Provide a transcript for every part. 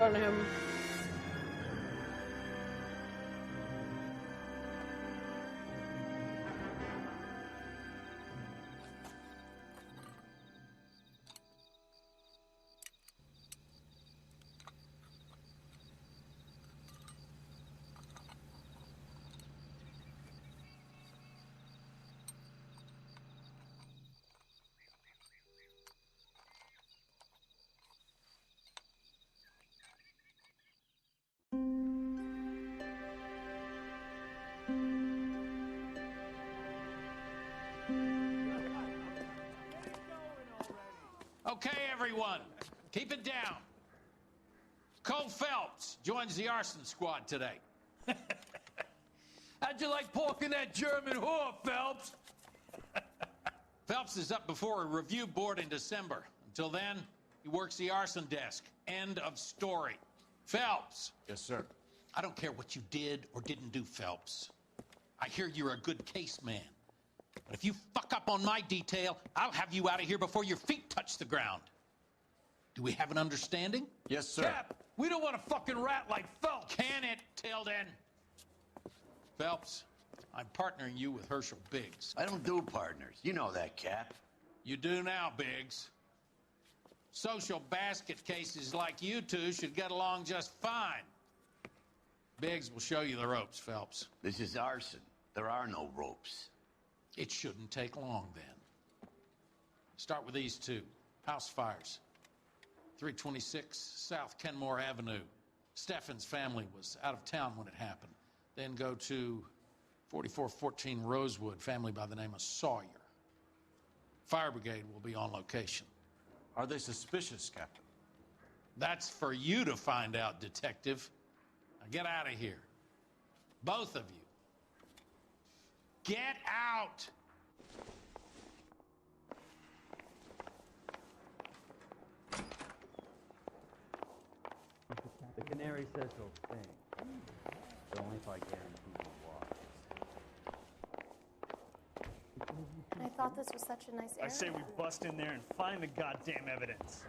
on him. Okay, everyone, keep it down. Cole Phelps joins the arson squad today. How'd you like pork in that German whore, Phelps? Phelps is up before a review board in December. Until then, he works the arson desk. End of story. Phelps. Yes, sir. I don't care what you did or didn't do, Phelps. I hear you're a good case man. But if you fuck up on my detail, I'll have you out of here before your feet touch the ground. Do we have an understanding? Yes, sir. Cap, we don't want a fucking rat like Phelps. Can it, Tilden? Phelps, I'm partnering you with Herschel Biggs. I don't do partners. You know that, Cap. You do now, Biggs. Social basket cases like you two should get along just fine. Biggs will show you the ropes, Phelps. This is arson. There are no ropes. It shouldn't take long, then. Start with these two. House fires. 326 South Kenmore Avenue. Steffen's family was out of town when it happened. Then go to 4414 Rosewood, family by the name of Sawyer. Fire brigade will be on location. Are they suspicious, Captain? That's for you to find out, detective. Now get out of here. Both of you. Get out! The canary says he'll sing, but only if I guarantee he'll watch. I thought this was such a nice area. I say we bust in there and find the goddamn evidence.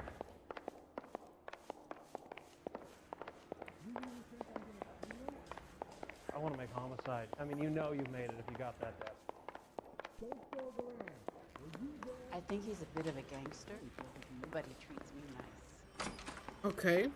I want to make homicide. I mean, you know you've made it if you got that desk. I think he's a bit of a gangster, but he treats me nice. Okay.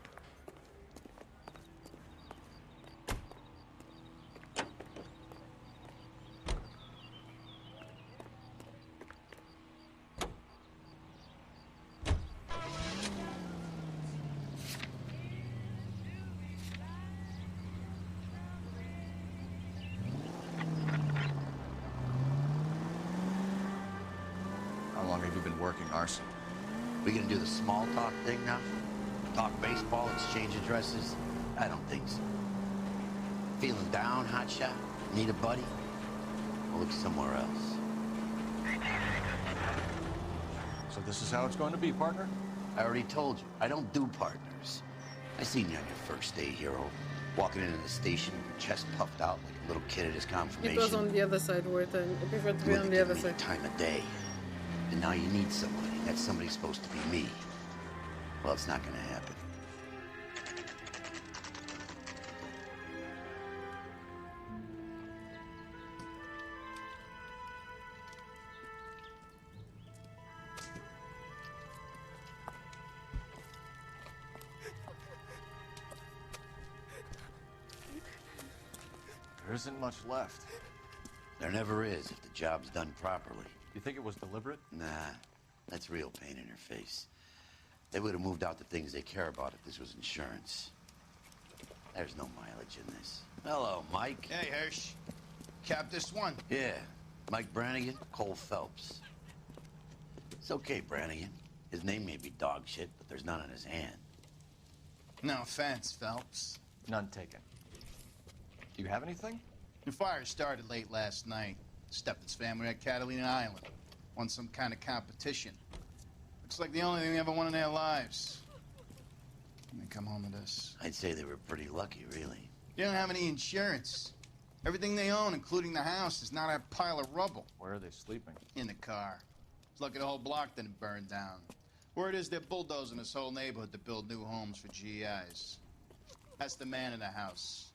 How long have you been working arson? We gonna do the small talk thing now? Talk baseball, exchange addresses? I don't think so. Feeling down, hotshot? Need a buddy? I'll look somewhere else. So this is how it's going to be, partner? I already told you, I don't do partners. I seen you on your first day, hero. Walking into the station, your chest puffed out like a little kid at his confirmation. It was on the other side, Wharton. I prefer to be on the other side. Time of day. And now you need somebody. That somebody's supposed to be me. Well, it's not gonna happen. There isn't much left. There never is if the job's done properly. You think it was deliberate? Nah, that's real pain in her face. They would have moved out the things they care about if this was insurance. There's no mileage in this. Hello, Mike. Hey, Hirsch. Cap this one. Yeah, Mike Brannigan, Cole Phelps. It's okay, Brannigan. His name may be dog shit, but there's none on his hand. No offense, Phelps. None taken. Do you have anything? The fire started late last night. Steffen's family at Catalina Island. Won some kind of competition. Looks like the only thing they ever won in their lives. And they come home to this. I'd say they were pretty lucky, really. They don't have any insurance. Everything they own, including the house, is not a pile of rubble. Where are they sleeping? In the car. It's lucky the whole block didn't burn down. Word is they're bulldozing this whole neighborhood to build new homes for GIs. That's the man in the house,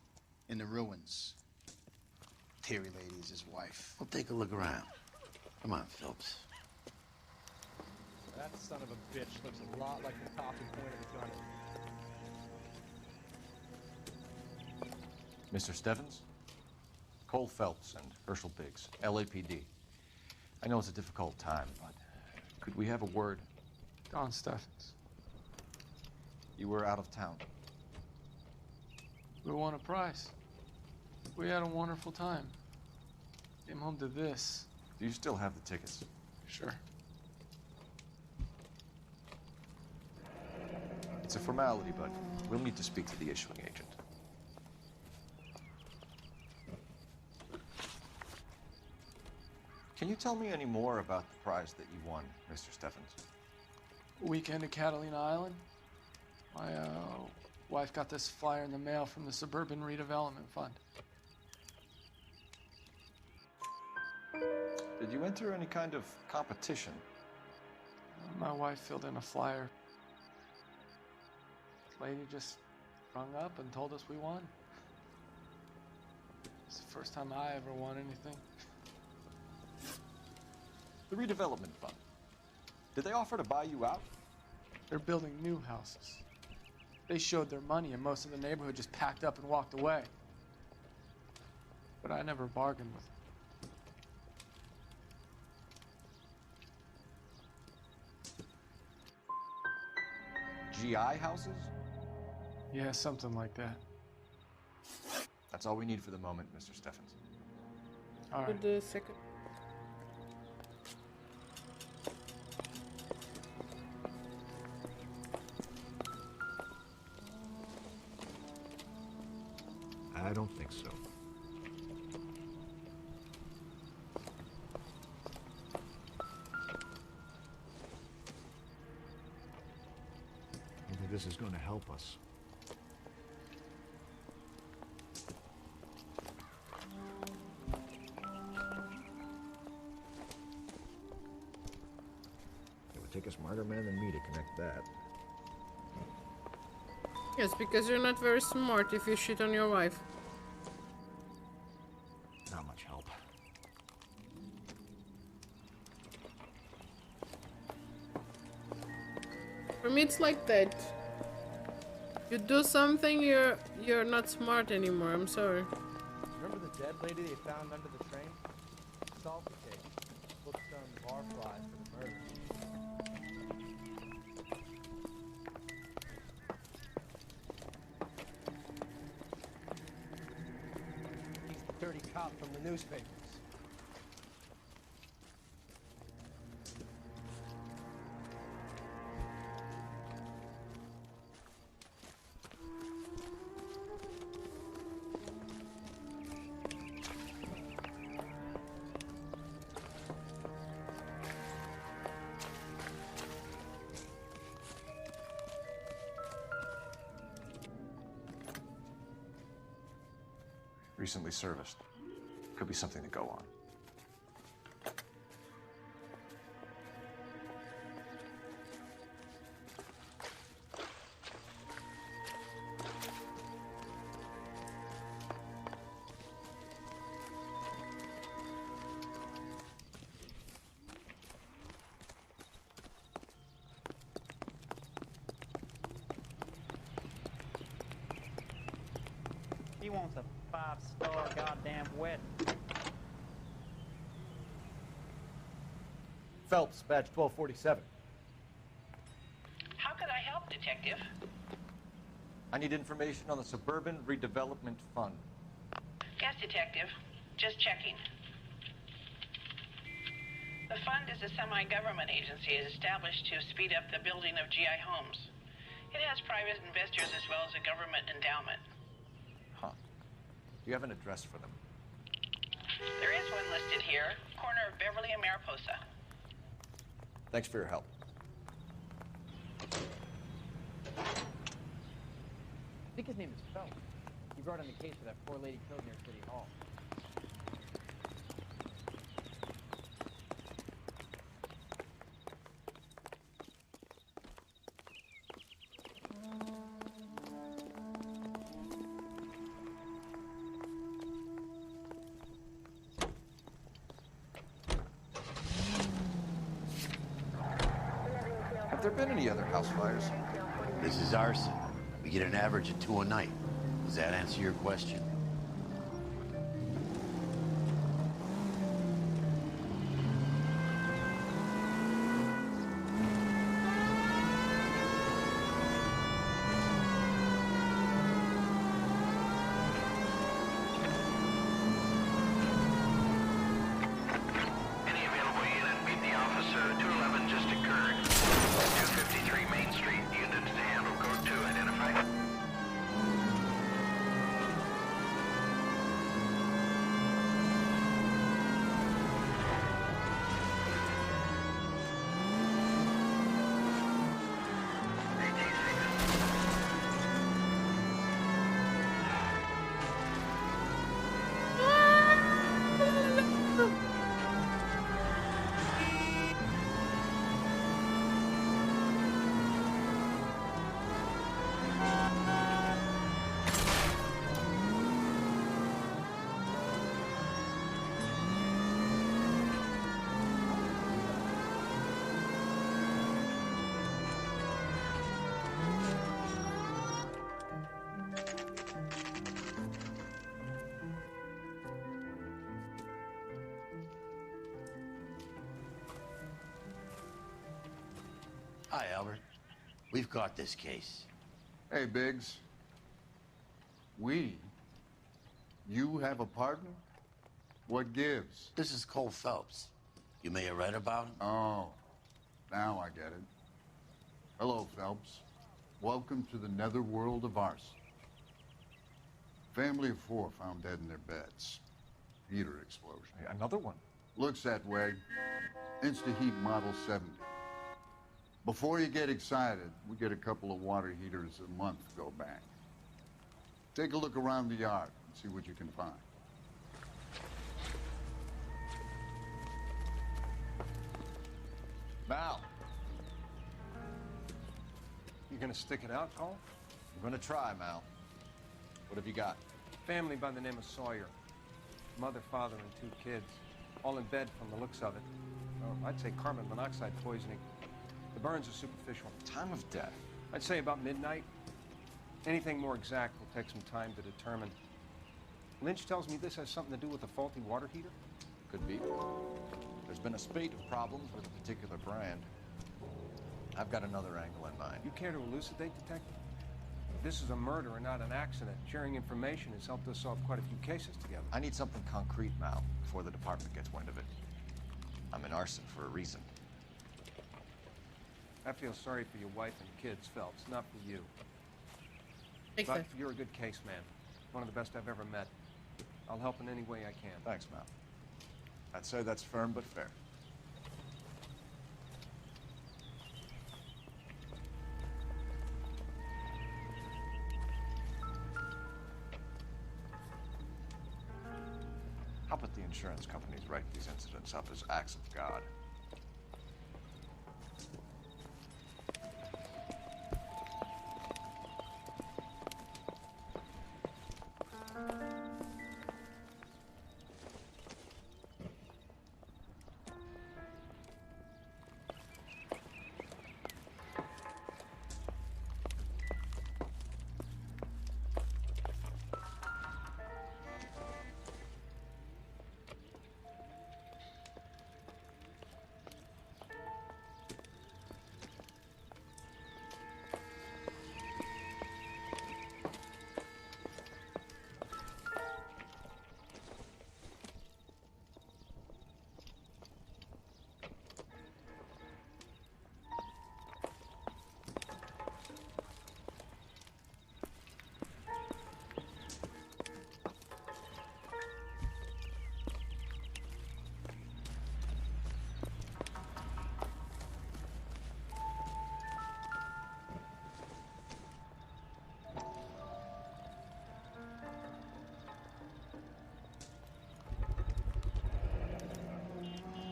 in the ruins. Terry lady is his wife. We'll take a look around. Come on, Phelps. That son of a bitch looks a lot like the talking point of a gun. Mr. Stevens? Cole Phelps and Herschel Biggs, LAPD. I know it's a difficult time, but could we have a word? Don Steffens. You were out of town. We won a prize. We had a wonderful time. Came home to this. Do you still have the tickets? Sure. It's a formality, but we'll need to speak to the issuing agent. Can you tell me any more about the prize that you won, Mr. Steffens? Weekend at Catalina Island. My wife got this flyer in the mail from the Suburban Redevelopment Fund. Did you enter any kind of competition? My wife filled in a flyer. This lady just rung up and told us we won. It's the first time I ever won anything. The redevelopment fund. Did they offer to buy you out? They're building new houses. They showed their money and most of the neighborhood just packed up and walked away. But I never bargained with them. GI houses? Yeah, something like that. That's all we need for the moment, Mr. Steffens. All right. With the second. I don't think so. Maybe this is going to help us. It would take a smarter man than me to connect that. Yes, because you're not very smart if you shit on your wife. Not much help. For me, it's like that. You do something, you're not smart anymore. I'm sorry. Remember the dead lady they found under the train? Solved the case. Booked some barfly for the murder. He's the dirty cop from the newspapers. Recently serviced. Could be something to go on. He wants a 5-star goddamn wedding. Phelps, badge 1247. How could I help, Detective? I need information on the Suburban Redevelopment Fund. Yes, Detective. Just checking. The fund is a semi-government agency established to speed up the building of GI homes. It has private investors as well as a government endowment. Huh. Do you have an address for them? There is one listed here, corner of Beverly and Mariposa. Thanks for your help. I think his name is Phelps. He brought in the case for that poor lady killed near City Hall. there been any other house fires? This is arson. We get an average of 2 a night. Does that answer your question? Hi, Albert. We've got this case. Hey, Biggs. We? You have a partner? What gives? This is Cole Phelps. You may have read about him. Oh, now I get it. Hello, Phelps. Welcome to the netherworld of arson. Family of 4 found dead in their beds. Heater explosion. Hey, another one. Looks that way. Insta-Heat Model 70. Before you get excited, we get a couple of water heaters a month go back. Take a look around the yard and see what you can find. Mal, You gonna stick it out, Cole? I'm gonna try, Mal. What have you got? Family by the name of Sawyer. Mother, father, and 2 kids. All in bed from the looks of it. Well, I'd say carbon monoxide poisoning. The burns are superficial. Time of death? I'd say about midnight. Anything more exact will take some time to determine. Lynch tells me this has something to do with a faulty water heater? Could be. There's been a spate of problems with a particular brand. I've got another angle in mind. You care to elucidate, Detective? This is a murder and not an accident. Sharing information has helped us solve quite a few cases together. I need something concrete, Mal, before the department gets wind of it. I'm in arson for a reason. I feel sorry for your wife and kids, Phelps, not for you. Makes But sense. you're a good case man. One of the best I've ever met. I'll help in any way I can. Thanks, Mal. I'd say that's firm but fair. How about the insurance companies write these incidents up as acts of God?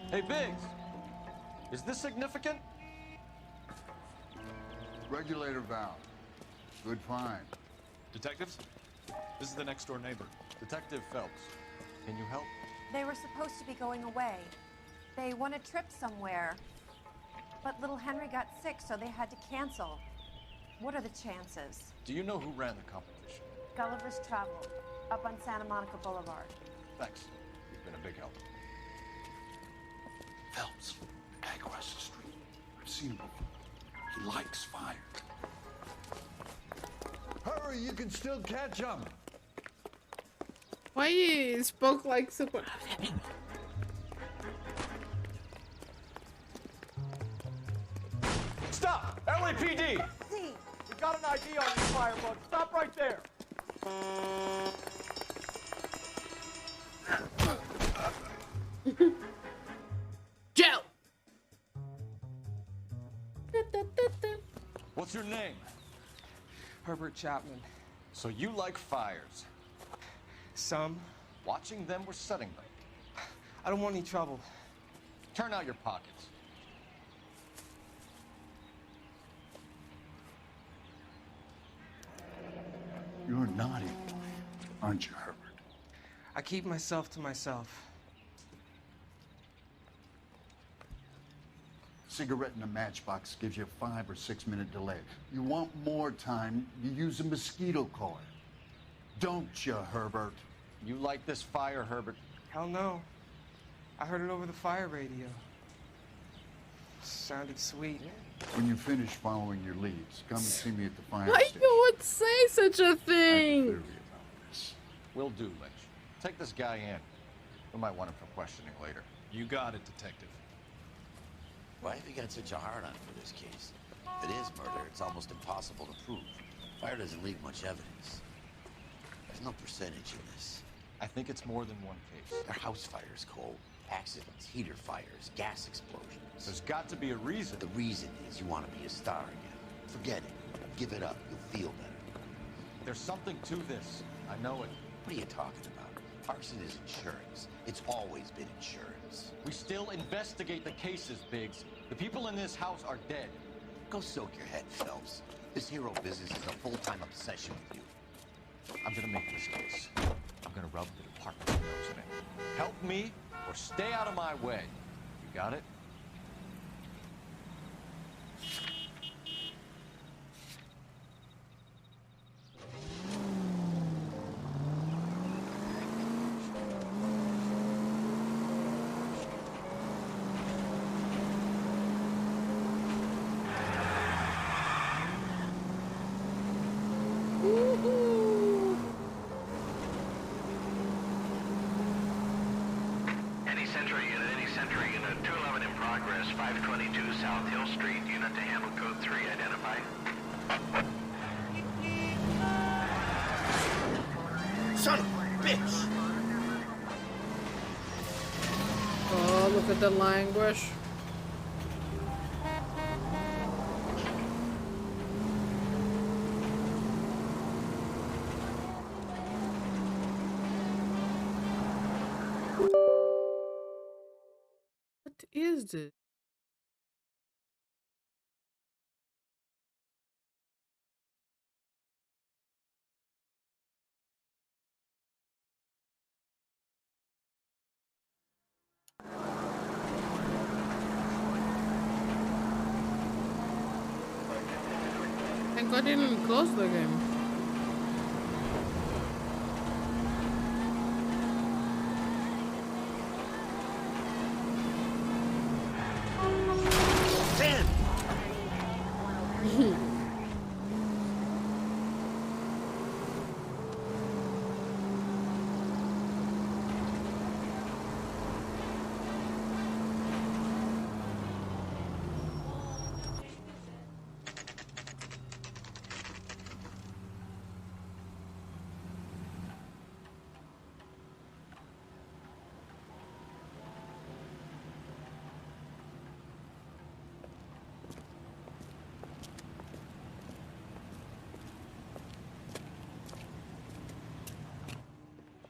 Hey, Biggs, is this significant? Regulator valve. Good find. Detectives, this is the next door neighbor. Detective Phelps, can you help? They were supposed to be going away. They want a trip somewhere. But little Henry got sick, so they had to cancel. What are the chances? Do you know who ran the competition? Gulliver's Travel, up on Santa Monica Boulevard. Thanks. You've been a big help. Phelps, the guy across the street. I've seen him before. He likes fire. Hurry, you can still catch him. Why you spoke like super? Stop! LAPD! We got an ID on this firebug. Stop right there. Joe! What's your name? Herbert Chapman. So you like fires? Some. Watching them or setting them? I don't want any trouble. Turn out your pockets. You're a naughty boy, aren't you, Herbert? I keep myself to myself. Cigarette in a matchbox gives you a 5 or 6 minute delay. You want more time, you use a mosquito coil. Don't you, Herbert? You like this fire, Herbert? Hell no. I heard it over the fire radio. Sounded sweet. When you finish following your leads, come and see me at the fire Why station. you would say such a I have a thing? theory about this. Will do, Lynch. Take this guy in. We might want him for questioning later. You got it, Detective. Why have you got such a hard-on for this case? If it is murder, it's almost impossible to prove. Fire doesn't leave much evidence. There's no percentage in this. I think it's more than one case. They're house fires, Cole. Accidents, heater fires, gas explosions. There's got to be a reason. The reason is you want to be a star again. Forget it. Give it up. You'll feel better. There's something to this. I know it. What are you talking about? Arson is insurance. It's always been insurance. We still investigate the cases, Biggs. The people in this house are dead. Go soak your head, Phelps. This hero business is a full-time obsession with you. I'm gonna make this case. I'm gonna rub the department's nose in it. Help me or stay out of my way. You got it? Any Century unit, 211 in progress, 522 South Hill Street, unit to handle code 3, identify. Son of a bitch! Oh, look at the languish. What is this? Thank God I didn't close the game.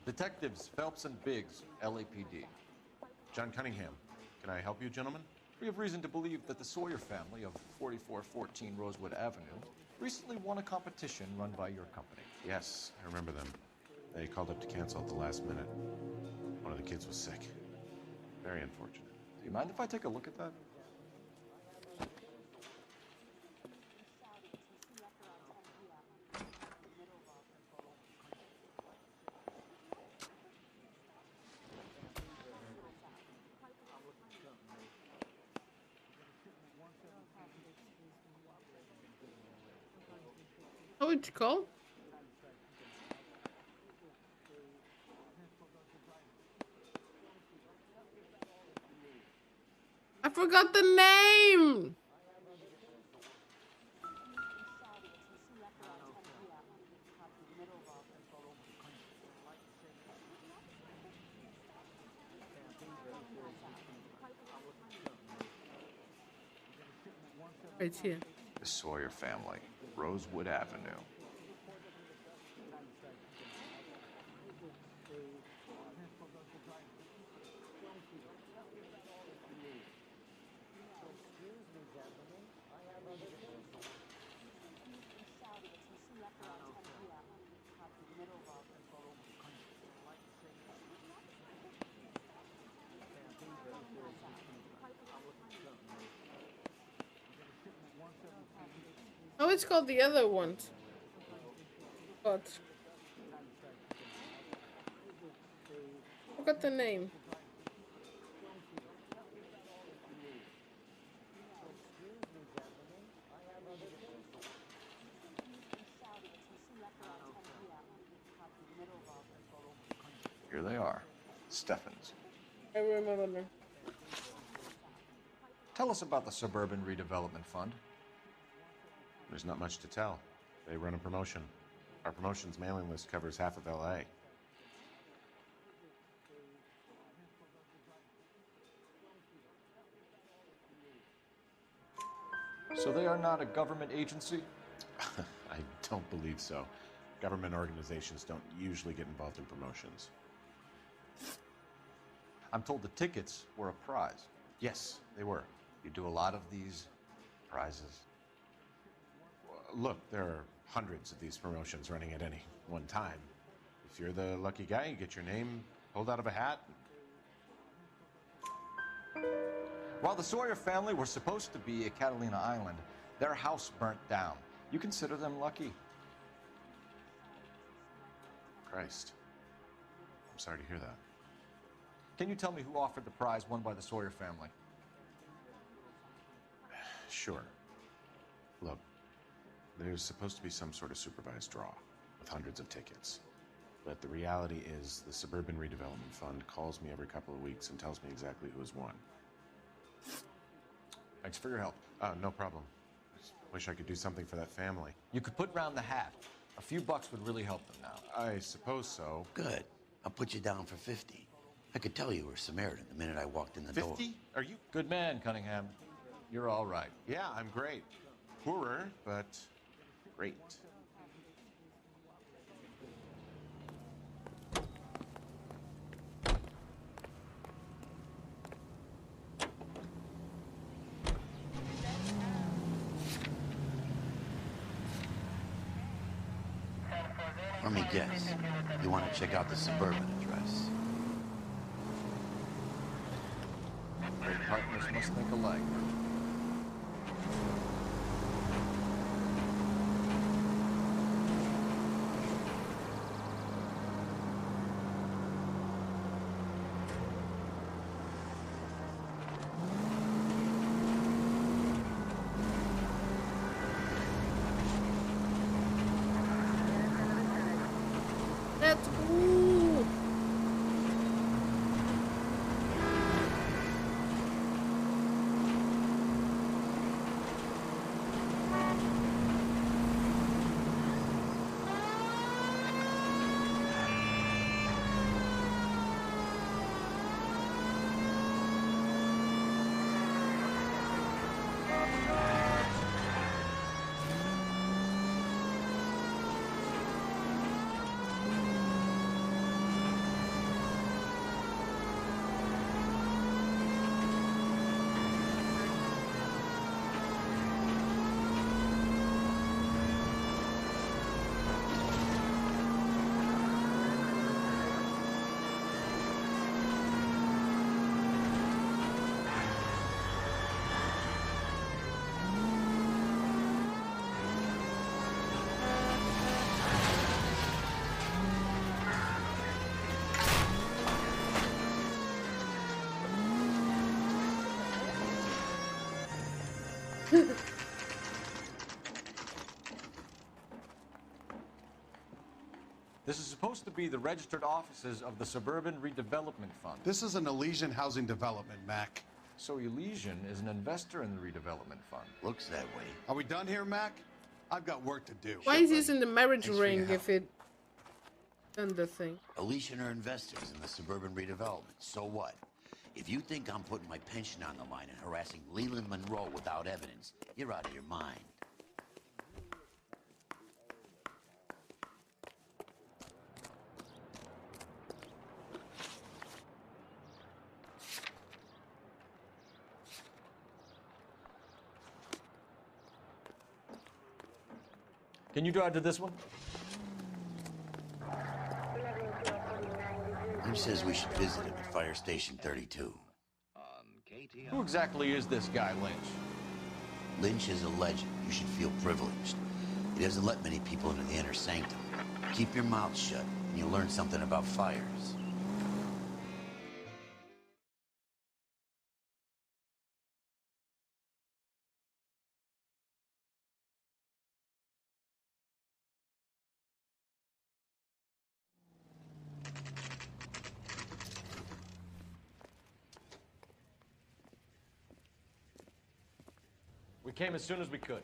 Detectives Phelps and Biggs, LAPD. John Cunningham. Can I help you, gentlemen? We have reason to believe that the Sawyer family of 4414 Rosewood Avenue recently won a competition run by your company. Yes, I remember them. They called up to cancel at the last minute. One of the kids was sick. Very unfortunate. Do you mind if I take a look at that? how it's called? I forgot the name. Right here. The Sawyer family, Rosewood Avenue. Oh, it's called the other ones. But forgot the name. Here they are, Steffens. I remember them. Tell us about the Suburban Redevelopment Fund. There's not much to tell. They run a promotion. Our promotion's mailing list covers half of LA. So they are not a government agency? I don't believe so. Government organizations don't usually get involved in promotions. I'm told the tickets were a prize. Yes, they were. You do a lot of these prizes. Look, there are hundreds of these promotions running at any one time. If you're the lucky guy, you get your name pulled out of a hat. While the Sawyer family were supposed to be at Catalina Island, their house burnt down. You consider them lucky? Christ. I'm sorry to hear that. Can you tell me who offered the prize won by the Sawyer family? Sure. Look, there's supposed to be some sort of supervised draw with hundreds of tickets. But the reality is the Suburban Redevelopment Fund calls me every couple of weeks and tells me exactly who has won. Thanks for your help. No problem. I just wish I could do something for that family. You could put round the hat. A few bucks would really help them now. I suppose so. Good. I'll put you down for 50. I could tell you were Samaritan the minute I walked in the door. 50? Are you? Good man, Cunningham. You're all right. Yeah, I'm great. Poorer, but great. Let me guess. You want to check out the Suburban address? Great partners must think alike. That's ooh. This is supposed to be the registered offices of the Suburban Redevelopment Fund. This is an Elysian housing development, Mac. So Elysian is an investor in the redevelopment fund. Looks that way. Are we done here, Mac? I've got work to do. Why is he using the marriage Thanks for your ring help. if it done the thing? Elysian are investors in the suburban redevelopment. So what? If you think I'm putting my pension on the line and harassing Leland Monroe without evidence, you're out of your mind. Can you drive to this one? Who says we should visit him at Fire Station 32? Who exactly is this guy, Lynch? Lynch is a legend. You should feel privileged. He doesn't let many people into the inner sanctum. Keep your mouth shut, and you'll learn something about fires. We came as soon as we could.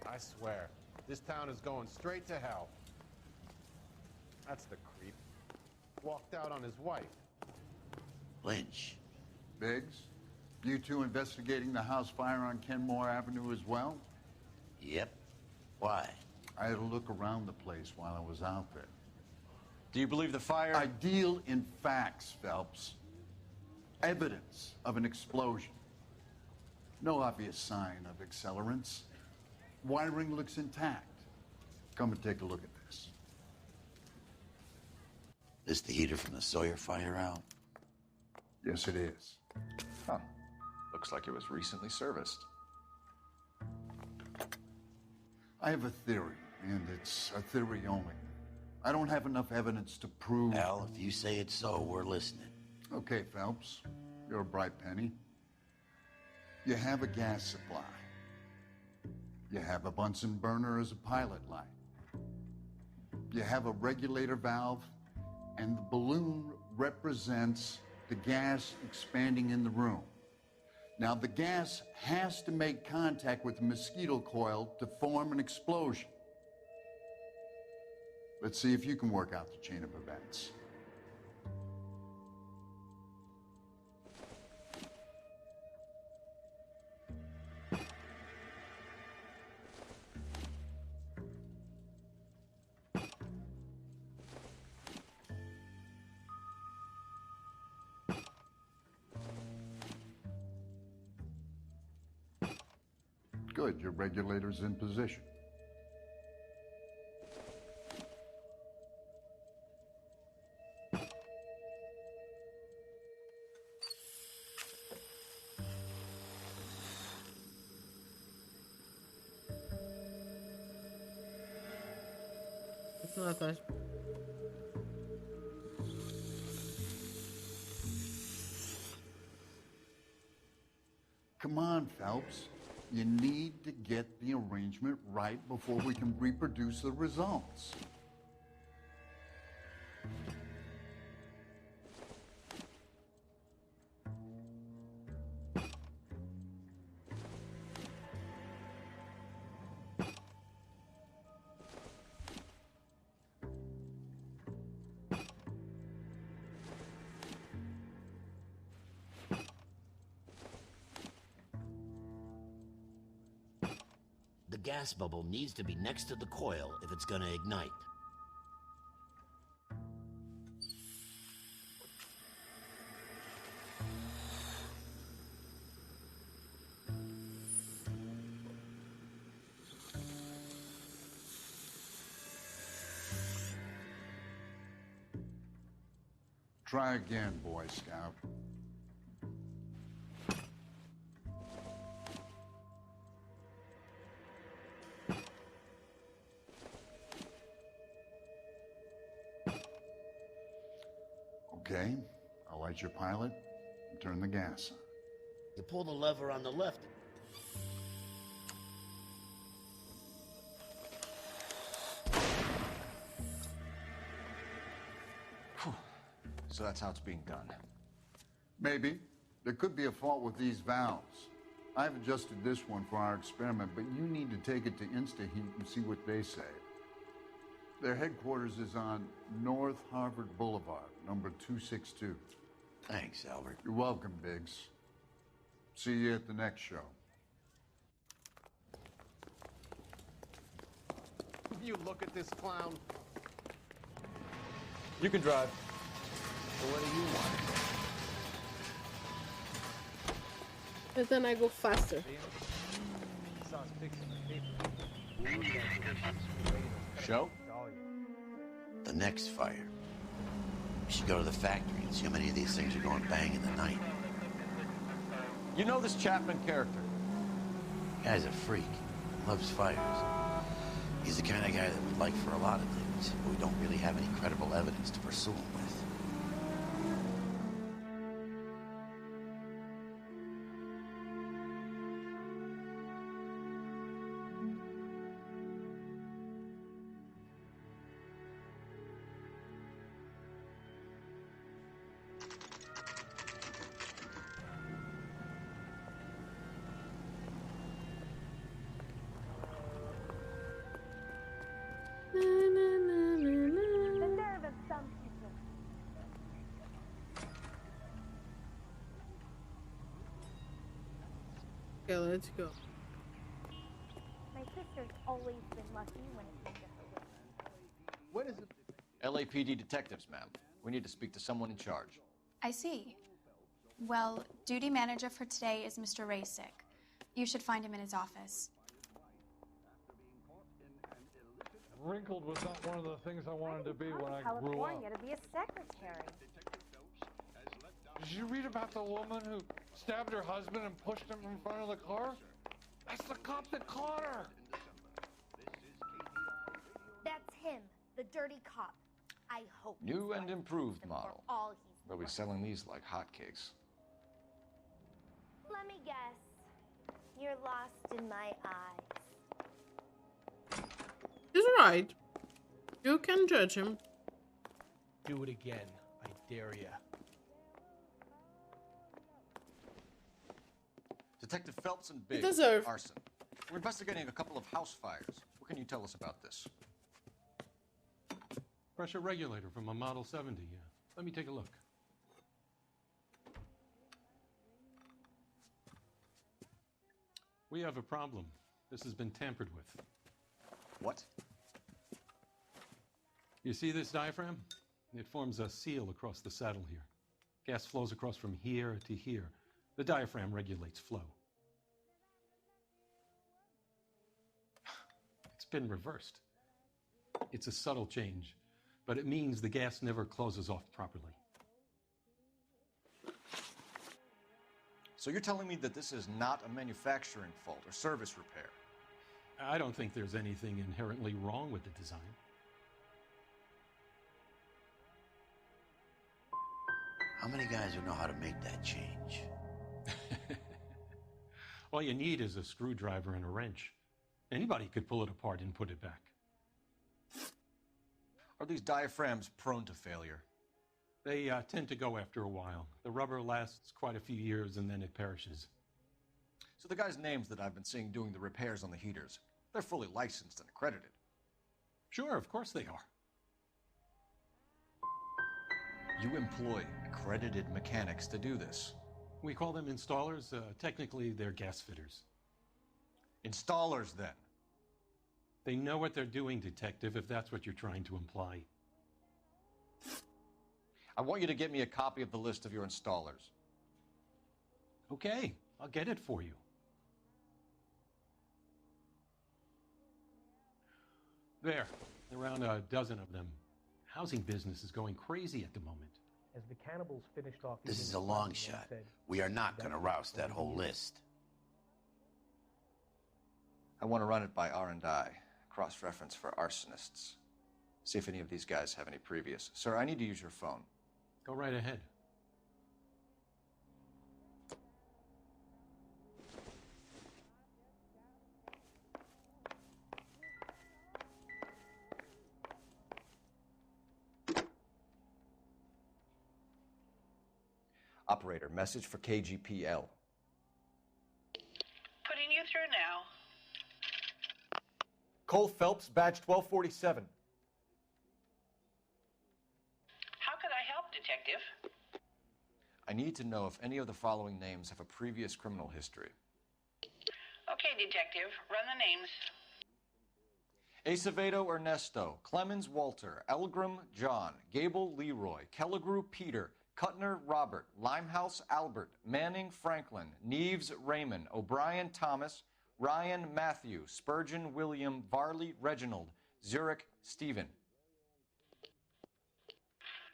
I swear, this town is going straight to hell. That's the creep. Walked out on his wife. Lynch. Biggs, you two investigating the house fire on Kenmore Avenue as well? Yep. Why? I had a look around the place while I was out there. Do you believe the fire? I deal in facts, Phelps. Evidence of an explosion. No obvious sign of accelerants. Wiring looks intact. Come and take a look at this. This the heater from the Sawyer fire out? Yes, it is. Huh. Looks like it was recently serviced. I have a theory, and it's a theory only. I don't have enough evidence to prove... Al, if you say it's so, we're listening. Okay, Phelps. You're a bright penny. You have a gas supply. You have a Bunsen burner as a pilot light. You have a regulator valve, and the balloon represents the gas expanding in the room. Now, the gas has to make contact with the mosquito coil to form an explosion. Let's see if you can work out the chain of events. Good, your regulator's in position. It's not that. Come on, Phelps. You need to get the arrangement right before we can reproduce the results. The gas bubble needs to be next to the coil if it's gonna ignite. Try again, Boy Scout. Okay, I'll light your pilot and turn the gas on. You pull the lever on the left. So that's how it's being done. Maybe. There could be a fault with these valves. I've adjusted this one for our experiment, but you need to take it to InstaHeat and see what they say. Their headquarters is on North Harvard Boulevard, number 262. Thanks, Albert. You're welcome, Biggs. See you at the next show. You look at this clown. You can drive. So what do you want? And then I go faster. Show? The next fire. We should go to the factory and see how many of these things are going bang in the night. You know this Chapman character? Guy's a freak. Loves fires. He's the kind of guy that we'd like for a lot of things, but we don't really have any credible evidence to pursue him with. Okay, let's go. My sister's always been lucky when it comes to her work. What is it? LAPD detectives, ma'am. We need to speak to someone in charge. I see. Well, duty manager for today is Mr. Rasick. You should find him in his office. Wrinkled was not one of the things I wanted to be when I grew up. California to be a secretary. Did you read about the woman who stabbed her husband and pushed him in front of the car? That's the cop that caught her. That's him, the dirty cop. I hope. New and improved model. All he's. They'll be selling these like hotcakes. Let me guess. You're lost in my eyes. He's right. You can judge him. Do it again. I dare ya. Detective Phelps and Biggs. deserve. Arson. We're investigating a couple of house fires. What can you tell us about this? Pressure regulator from a Model 70. Let me take a look. We have a problem. This has been tampered with. What? You see this diaphragm? It forms a seal across the saddle here. Gas flows across from here to here. The diaphragm regulates flow. It's been reversed. It's a subtle change, but it means the gas never closes off properly. So you're telling me that this is not a manufacturing fault or service repair? I don't think there's anything inherently wrong with the design. How many guys would know how to make that change? All you need is a screwdriver and a wrench. Anybody could pull it apart and put it back. Are these diaphragms prone to failure? They tend to go after a while. The rubber lasts quite a few years and then it perishes. So the guys' names that I've been seeing doing the repairs on the heaters, they're fully licensed and accredited. Sure, of course they are. You employ accredited mechanics to do this. We call them installers. Technically, they're gas fitters. Installers, then? They know what they're doing, detective, if that's what you're trying to imply. I want you to get me a copy of the list of your installers. Okay, I'll get it for you. There, around a dozen of them. Housing business is going crazy at the moment. As the cannibals finished off, This is a long shot. We are not going to roust that whole list. I want to run it by R&I, cross-reference for arsonists. See if any of these guys have any previous. Sir, I need to use your phone. Go right ahead. Operator, message for KGPL. Putting you through now. Cole Phelps, badge 1247. How could I help, Detective? I need to know if any of the following names have a previous criminal history. Okay, Detective, run the names. Acevedo Ernesto, Clemens Walter, Elgram John, Gable Leroy, Kelligrew Peter, Cutner Robert, Limehouse Albert, Manning Franklin, Neves Raymond, O'Brien Thomas, Ryan Matthew, Spurgeon William, Varley Reginald, Zurich Stephen.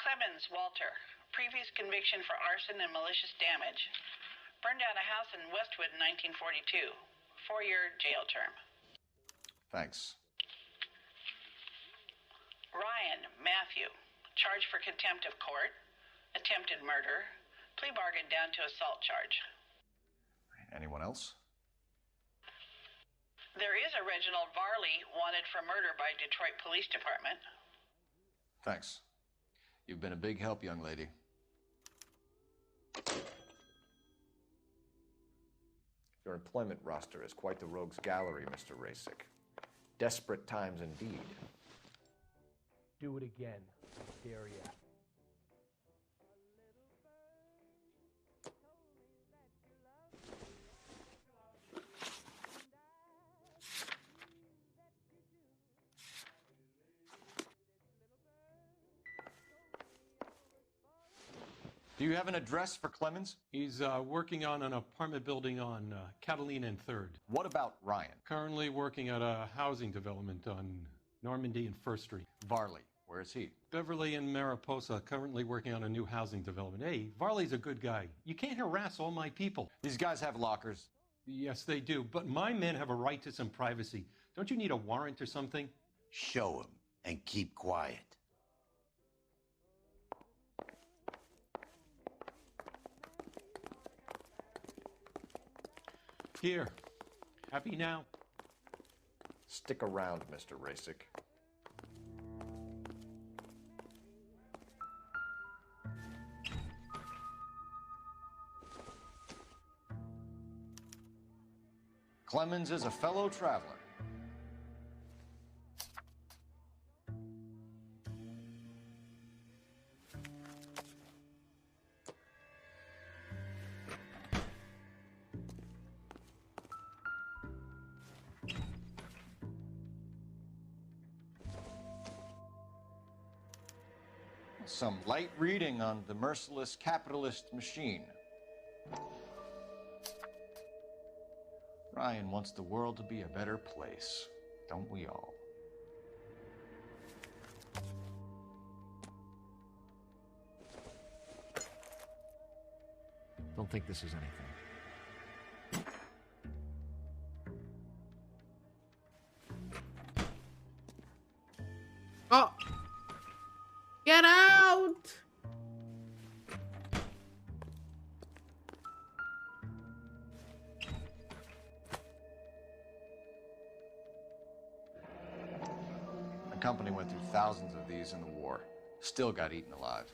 Clemens Walter. Previous conviction for arson and malicious damage. Burned down a house in Westwood in 1942. 4-year jail term. Thanks. Ryan Matthew. Charged for contempt of court. Attempted murder. Plea bargain down to assault charge. Anyone else? There is a Reginald Varley wanted for murder by Detroit Police Department. Thanks. You've been a big help, young lady. Your employment roster is quite the rogues gallery, Mr. Rasick. Desperate times indeed. Do it again. Dare ya. Do you have an address for Clemens? He's working on an apartment building on Catalina and 3rd. What about Ryan? Currently working at a housing development on Normandy and 1st Street. Varley, where is he? Beverly and Mariposa, currently working on a new housing development. Hey, Varley's a good guy. You can't harass all my people. These guys have lockers. Yes, they do, but my men have a right to some privacy. Don't you need a warrant or something? Show him and keep quiet. Here. Happy now? Stick around, Mr. Rasick. Clemens is a fellow traveler. Some light reading on the merciless capitalist machine. Ryan wants the world to be a better place, don't we all? Don't think this is anything. Oh! Get out! The company went through thousands of these in the war. Still got eaten alive.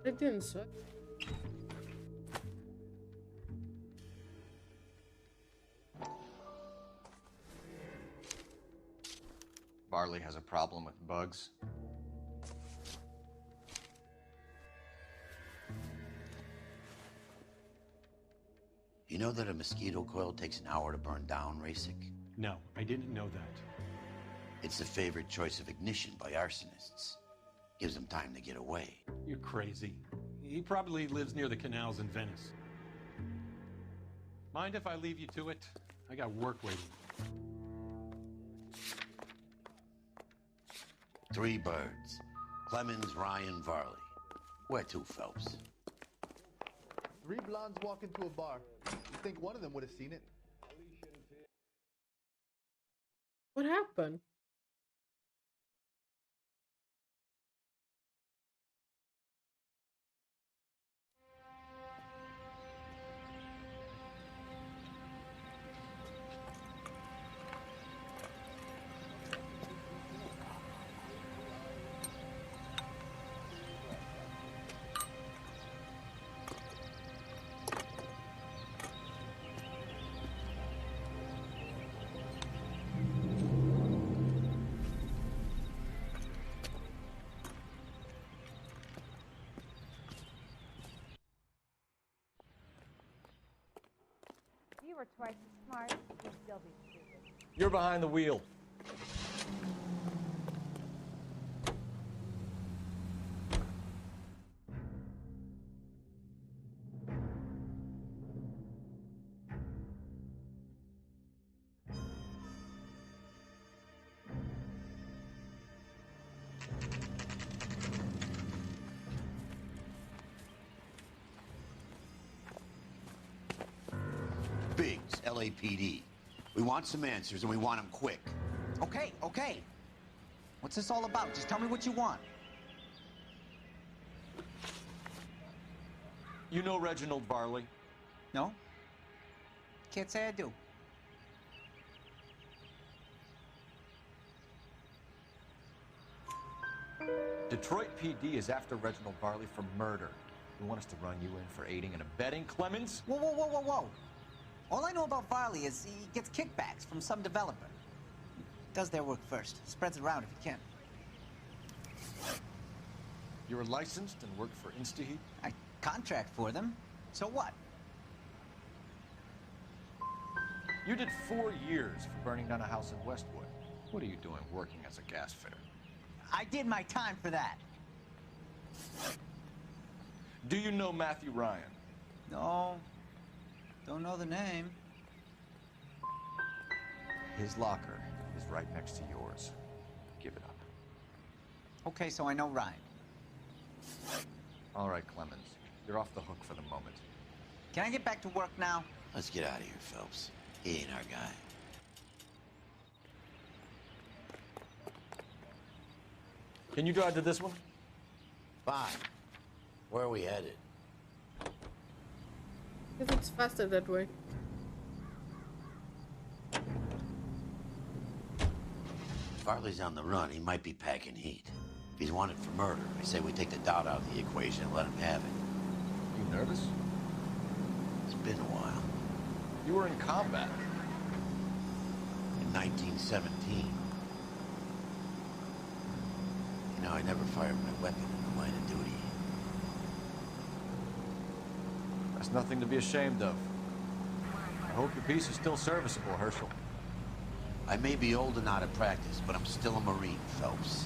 It didn't suck. Varley has a problem with bugs. You know that a mosquito coil takes an hour to burn down, Rasick? No, I didn't know that. It's the favorite choice of ignition by arsonists. Gives them time to get away. You're crazy. He probably lives near the canals in Venice. Mind if I leave you to it? I got work waiting. 3 birds. Clemens, Ryan, Varley. Where to, Phelps? 3 blondes walk into a bar. You think one of them would have seen it? What happened? you were twice as smart, you'd still be stupid. You're behind the wheel. Biggs, LAPD. We want some answers, and we want them quick. Okay, okay. What's this all about? Just tell me what you want. You know Reginald Varley? No? Can't say I do. Detroit PD is after Reginald Varley for murder. You want us to run you in for aiding and abetting Clemens? Whoa, whoa, whoa, whoa, whoa. All I know about Varley is he gets kickbacks from some developer. Does their work first. Spreads it around if he can. You're licensed and work for InstaHeat? I contract for them. So what? You did 4 years for burning down a house in Westwood. What are you doing working as a gas fitter? I did my time for that. Do you know Matthew Ryan? No. Don't know the name. His locker is right next to yours. Give it up. Okay, so I know Ryan. All right, Clemens. You're off the hook for the moment. Can I get back to work now? Let's get out of here, Phelps. He ain't our guy. Can you drive to this one? Fine. Where are we headed? Because it's faster that way. If Varley's on the run, he might be packing heat. If he's wanted for murder, I say we take the doubt out of the equation and let him have it. You nervous? It's been a while. You were in combat. In 1917. You know, I never fired my weapon in the line of duty. That's nothing to be ashamed of. I hope your piece is still serviceable, Herschel. I may be old and out of practice, but I'm still a Marine, Phelps.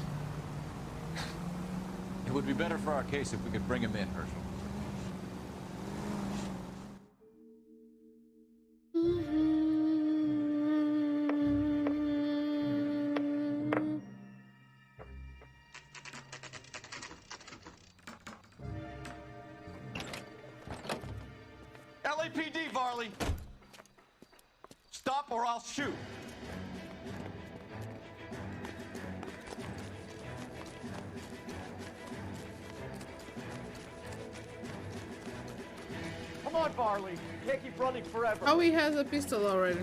It would be better for our case if we could bring him in, Herschel. LAPD, Varley! Stop or I'll shoot! Come on, Varley. You can't keep running forever. Oh, he has a pistol already.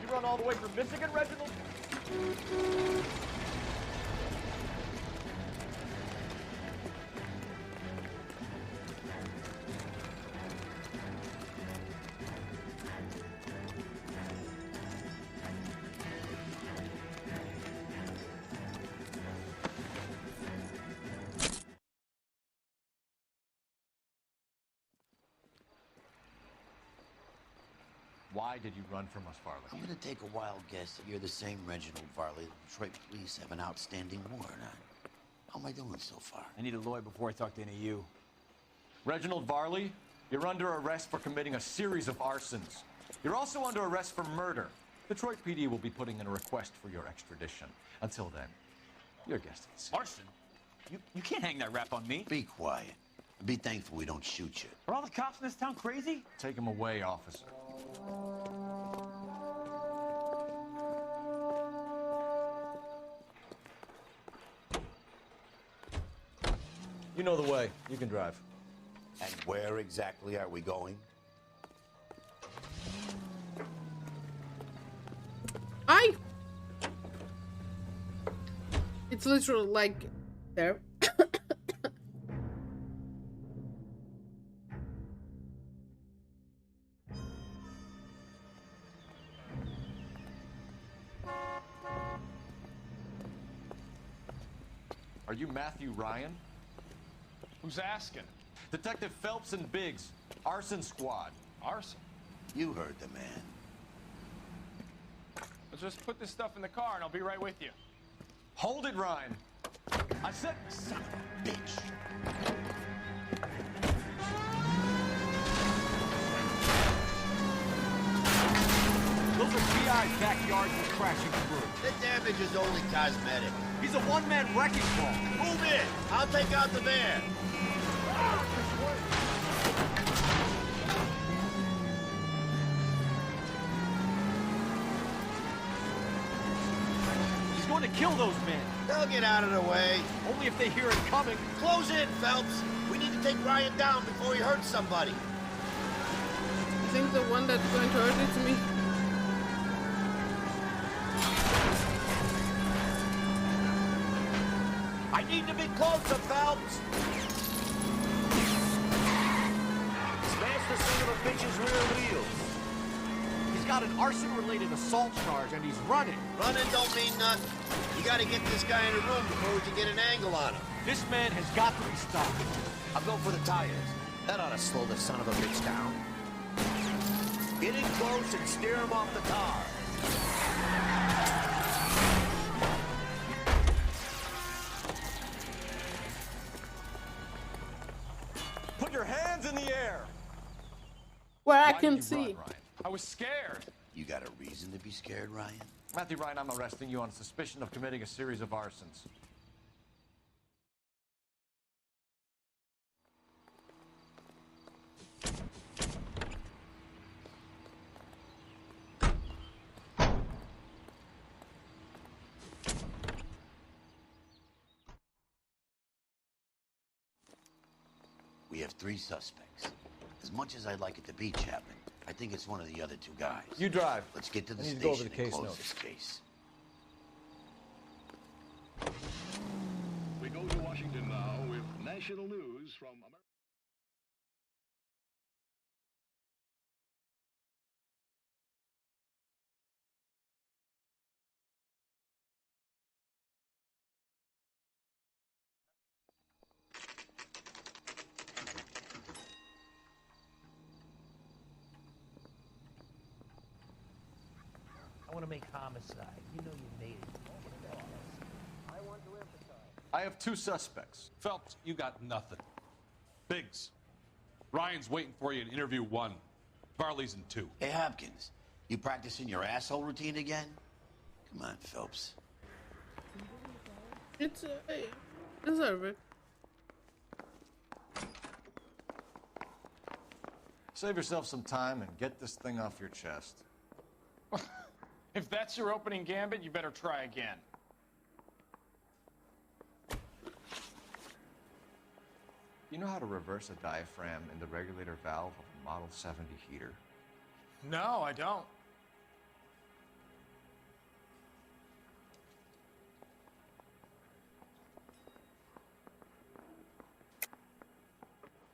You run all the way from Michigan, Reginald? Why did you run from us, Varley? I'm gonna take a wild guess that you're the same Reginald Varley the Detroit police have an outstanding warrant on. How am I doing so far? I need a lawyer before I talk to any of you. Reginald Varley, you're under arrest for committing a series of arsons. You're also under arrest for murder. Detroit PD will be putting in a request for your extradition. Until then, your guest is. Arson? You can't hang that rap on me. Be quiet. And be thankful we don't shoot you. Are all the cops in this town crazy? Take him away, officer. You know the way. You can drive. And where exactly are we going? It's literally like there. Are you Matthew Ryan? Who's asking? Detective Phelps and Biggs, arson squad. Arson? You heard the man. Let's just put this stuff in the car and I'll be right with you. Hold it, Ryan. I said, son of a bitch. Those are GI's backyards we're crashing through. The damage is only cosmetic. He's a one-man wrecking ball. Move in. I'll take out the van. He's going to kill those men. They'll get out of the way. Only if they hear it coming. Close in, Phelps. We need to take Ryan down before he hurts somebody. I think the one that's going to hurt is me. I need to be closer, Phelps. Smash the son of a bitch's rear wheels. He's got an arson-related assault charge, and he's running. Running don't mean nothing. You gotta get this guy in a room before we can get an angle on him. This man has got to be stopped. I'll go for the tires. That ought to slow the son of a bitch down. Get in close and steer him off the car. Put your hands in the air. Where I can see. Run, I was scared. You got a reason to be scared, Ryan? Matthew Ryan, I'm arresting you on suspicion of committing a series of arsons. We have 3 suspects. As much as I'd like it to be Chapman, I think it's one of the other 2 guys. You drive. Let's get to the I need station to go over the and case close notes. this case. We go to Washington now with national news from America. I want to make homicide. You know you made it. I want to emphasize. I have 2 suspects. Phelps, you got nothing. Biggs, Ryan's waiting for you in interview 1. Varley's in 2. Hey, Hopkins, you practicing your asshole routine again? Come on, Phelps. It's hey, deserve it. Save yourself some time and get this thing off your chest. If that's your opening gambit, you better try again. You know how to reverse a diaphragm in the regulator valve of a Model 70 heater? No, I don't.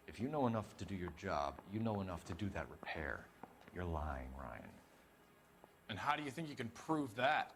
If you know enough to do your job, you know enough to do that repair. You're lying, Ryan. And how do you think you can prove that?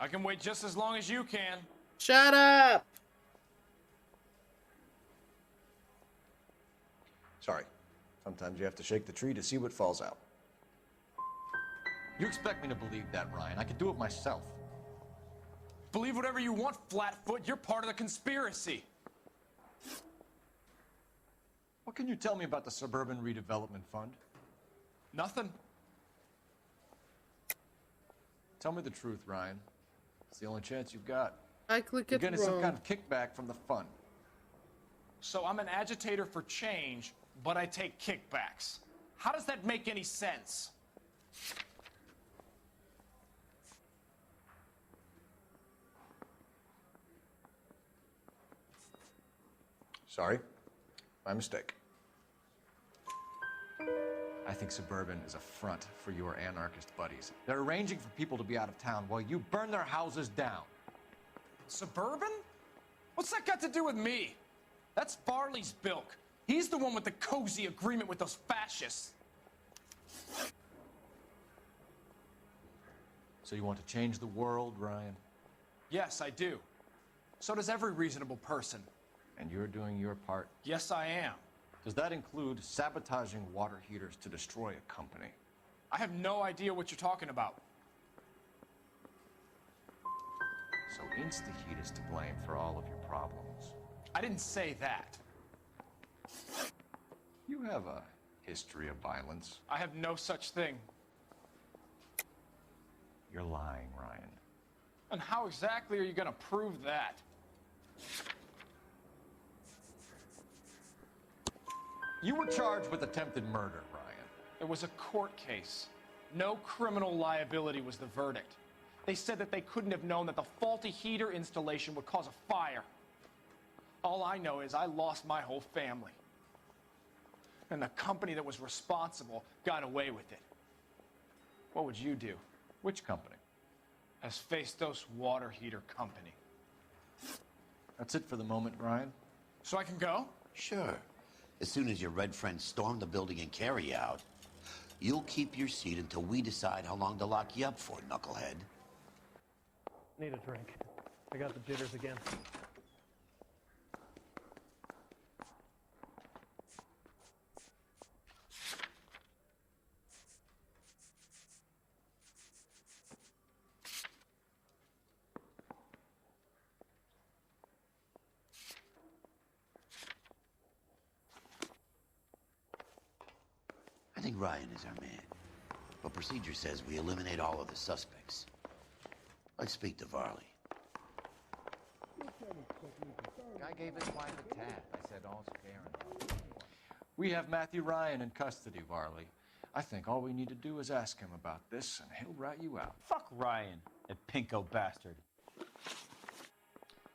I can wait just as long as you can. Shut up! Sorry. Sometimes you have to shake the tree to see what falls out. You expect me to believe that, Ryan. I could do it myself. Believe whatever you want, Flatfoot. You're part of the conspiracy. What can you tell me about the Suburban Redevelopment Fund? Nothing. Tell me the truth, Ryan. It's the only chance you've got. I click You're it getting wrong. some kind of kickback from the fund. So I'm an agitator for change, but I take kickbacks. How does that make any sense? Sorry, my mistake. I think Suburban is a front for your anarchist buddies. They're arranging for people to be out of town while you burn their houses down. Suburban? What's that got to do with me? That's Farley's bilk. He's the one with the cozy agreement with those fascists. So you want to change the world, Ryan? Yes, I do. So does every reasonable person. And you're doing your part? Yes, I am. Does that include sabotaging water heaters to destroy a company? I have no idea what you're talking about. So InstaHeat is to blame for all of your problems. I didn't say that. You have a history of violence. I have no such thing. You're lying, Ryan. And how exactly are you going to prove that? You were charged with attempted murder, Ryan. It was a court case. No criminal liability was the verdict. They said that they couldn't have known that the faulty heater installation would cause a fire. All I know is I lost my whole family. And the company that was responsible got away with it. What would you do? Which company? Hephaestus Water Heater Company. That's it for the moment, Ryan. So I can go? Sure. As soon as your red friends storm the building and carry out, you'll keep your seat until we decide how long to lock you up for, knucklehead. Need a drink. I got the jitters again. I think Ryan is our man. But procedure says we eliminate all of the suspects. Let's speak to Varley. Guy gave his wife a tap. I said all's fair and love. We have Matthew Ryan in custody, Varley. I think all we need to do is ask him about this, and he'll rat you out. Fuck Ryan, that pinko bastard.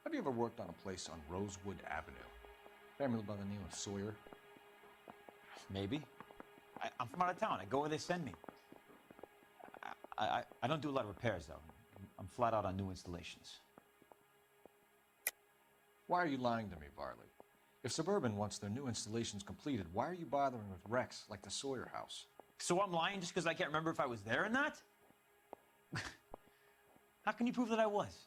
Have you ever worked on a place on Rosewood Avenue? Family by the name of Sawyer? Maybe. I'm from out of town. I go where they send me. I don't do a lot of repairs, though. I'm flat out on new installations. Why are you lying to me, Varley? If Suburban wants their new installations completed, why are you bothering with wrecks like the Sawyer house? So I'm lying just because I can't remember if I was there or not? How can you prove that I was?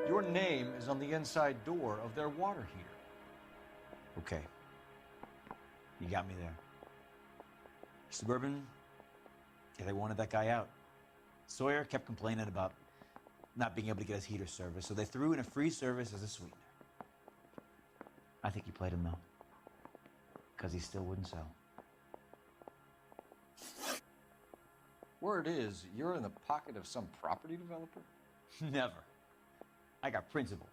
Your name is on the inside door of their water heater. Okay. You got me there. Suburban, yeah, they wanted that guy out. Sawyer kept complaining about not being able to get his heater service, so they threw in a free service as a sweetener. I think he played him, though, because he still wouldn't sell. Word is, you're in the pocket of some property developer? Never. I got principles.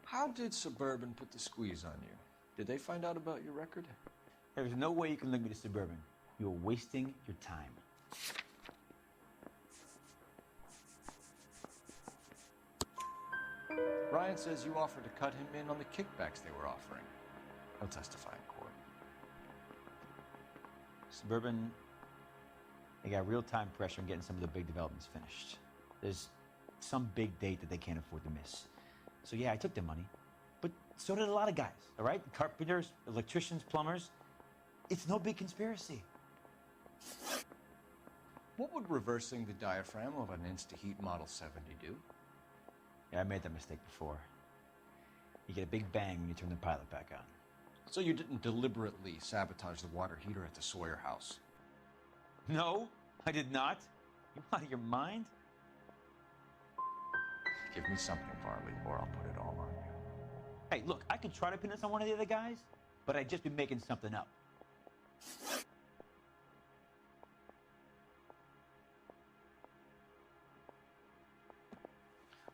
How did Suburban put the squeeze on you? Did they find out about your record? There's no way you can link me to Suburban. You're wasting your time. Ryan says you offered to cut him in on the kickbacks they were offering. He'll testify in court. Suburban, they got real-time pressure on getting some of the big developments finished. There's some big date that they can't afford to miss. So yeah, I took their money, but so did a lot of guys, all right? Carpenters, electricians, plumbers. It's no big conspiracy. What would reversing the diaphragm of an InstaHeat Model 70 do? Yeah, I made that mistake before. You get a big bang when you turn the pilot back on. So you didn't deliberately sabotage the water heater at the Sawyer house? No, I did not. You out of your mind? Give me something, Farley, or I'll put it all on you. Hey, look, I could try to pin this on one of the other guys, but I'd just be making something up.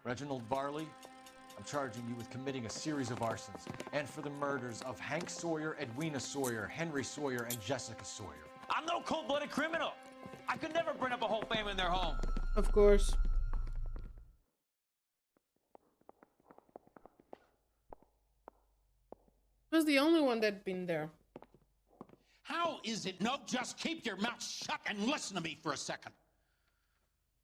Reginald Varley, I'm charging you with committing a series of arsons and for the murders of Hank Sawyer, Edwina Sawyer, Henry Sawyer, and Jessica Sawyer. I'm no cold-blooded criminal. I could never burn up a whole family in their home. Of course. He was the only one that'd been there. How is it? No, just keep your mouth shut and listen to me for a second.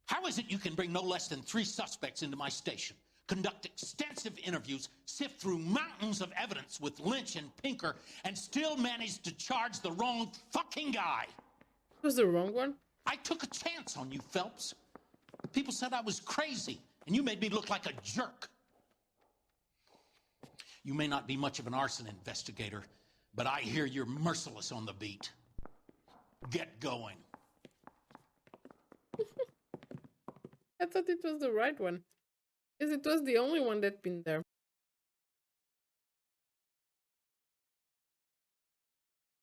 How is it you can bring no less than 3 suspects into my station, conduct extensive interviews, sift through mountains of evidence with Lynch and Pinker, and still manage to charge the wrong fucking guy? Was the wrong one? I took a chance on you, Phelps. People said I was crazy, and you made me look like a jerk. You may not be much of an arson investigator, but I hear you're merciless on the beat. Get going. I thought it was the right one. Because it was the only one that'd been there.